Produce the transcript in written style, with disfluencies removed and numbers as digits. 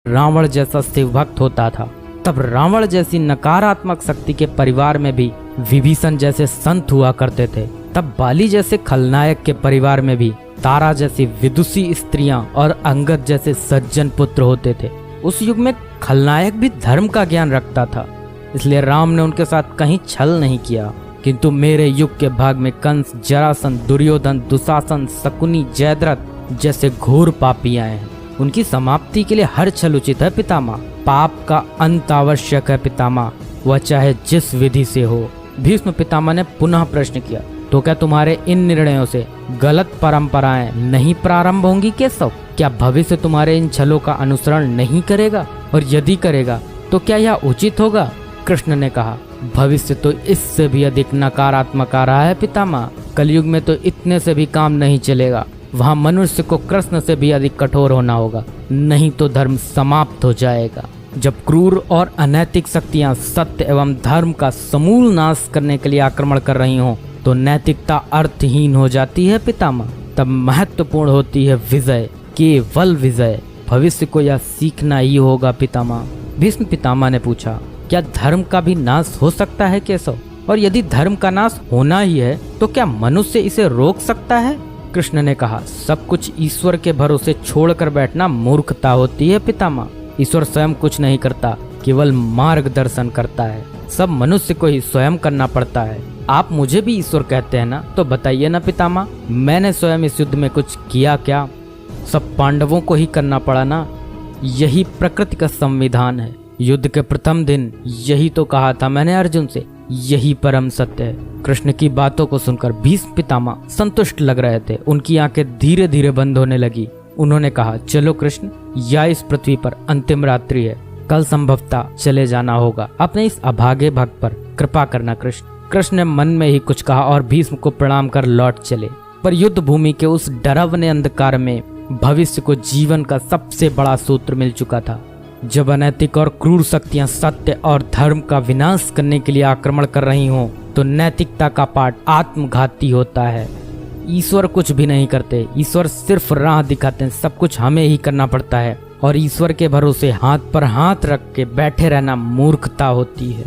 रावण जैसा शिव भक्त होता था, तब रावण जैसी नकारात्मक शक्ति के परिवार में भी विभीषण जैसे संत हुआ करते थे। तब बाली जैसे खलनायक के परिवार में भी तारा जैसी विदुषी स्त्रियां और अंगद जैसे सज्जन पुत्र होते थे। उस युग में खलनायक भी धर्म का ज्ञान रखता था, इसलिए राम ने उनके साथ कहीं छल नहीं किया। किंतु मेरे युग के भाग में कंस, जरासंध, दुर्योधन, दुशासन, शकुनी, जयद्रथ जैसे घोर पापी आए हैं। उनकी समाप्ति के लिए हर छल उचित है पितामह। पाप का अंत आवश्यक है पितामह, वह चाहे जिस विधि से हो। भीष्म पितामह ने पुनः प्रश्न किया, तो क्या तुम्हारे इन निर्णयों से गलत परंपराएं नहीं प्रारंभ होंगी केशव? क्या भविष्य तुम्हारे इन छलों का अनुसरण नहीं करेगा? और यदि करेगा तो क्या यह उचित होगा? कृष्ण ने कहा, भविष्य तो इससे भी अधिक नकारात्मक आ रहा है पितामह। कलयुग में तो इतने से भी काम नहीं चलेगा, वहाँ मनुष्य को कृष्ण से भी अधिक कठोर होना होगा, नहीं तो धर्म समाप्त हो जाएगा। जब क्रूर और अनैतिक शक्तियाँ सत्य एवं धर्म का समूल नाश करने के लिए आक्रमण कर रही हों तो नैतिकता अर्थहीन हो जाती है पितामह। तब महत्वपूर्ण होती है विजय, केवल विजय। भविष्य को यह सीखना ही होगा पितामह। भीष्म पितामह ने पूछा, क्या धर्म का भी नाश हो सकता है केशव? और यदि धर्म का नाश होना ही है तो क्या मनुष्य इसे रोक सकता है? कृष्ण ने कहा, सब कुछ ईश्वर के भरोसे छोड़कर बैठना मूर्खता होती है पितामह। ईश्वर स्वयं कुछ नहीं करता, केवल मार्गदर्शन करता है। सब मनुष्य को ही स्वयं करना पड़ता है। आप मुझे भी ईश्वर कहते हैं ना, तो बताइए ना पितामह, मैंने स्वयं इस युद्ध में कुछ किया क्या? सब पांडवों को ही करना पड़ा ना। यही प्रकृति का संविधान है। युद्ध के प्रथम दिन यही तो कहा था मैंने अर्जुन से, यही परम सत्य है। कृष्ण की बातों को सुनकर भीष्म पितामह संतुष्ट लग रहे थे। उनकी आंखें धीरे धीरे बंद होने लगी। उन्होंने कहा, चलो कृष्ण, या इस पृथ्वी पर अंतिम रात्रि है, कल संभवतः चले जाना होगा। अपने इस अभागे भक्त पर कृपा करना कृष्ण। कृष्ण ने मन में ही कुछ कहा और भीष्म को प्रणाम कर लौट चले। पर युद्ध भूमि के उस डरावने अंधकार में भविष्य को जीवन का सबसे बड़ा सूत्र मिल चुका था। जब अनैतिक और क्रूर शक्तियां सत्य और धर्म का विनाश करने के लिए आक्रमण कर रही हों तो नैतिकता का पाठ आत्मघाती होता है। ईश्वर कुछ भी नहीं करते, ईश्वर सिर्फ राह दिखाते हैं। सब कुछ हमें ही करना पड़ता है और ईश्वर के भरोसे हाथ पर हाथ रख के बैठे रहना मूर्खता होती है।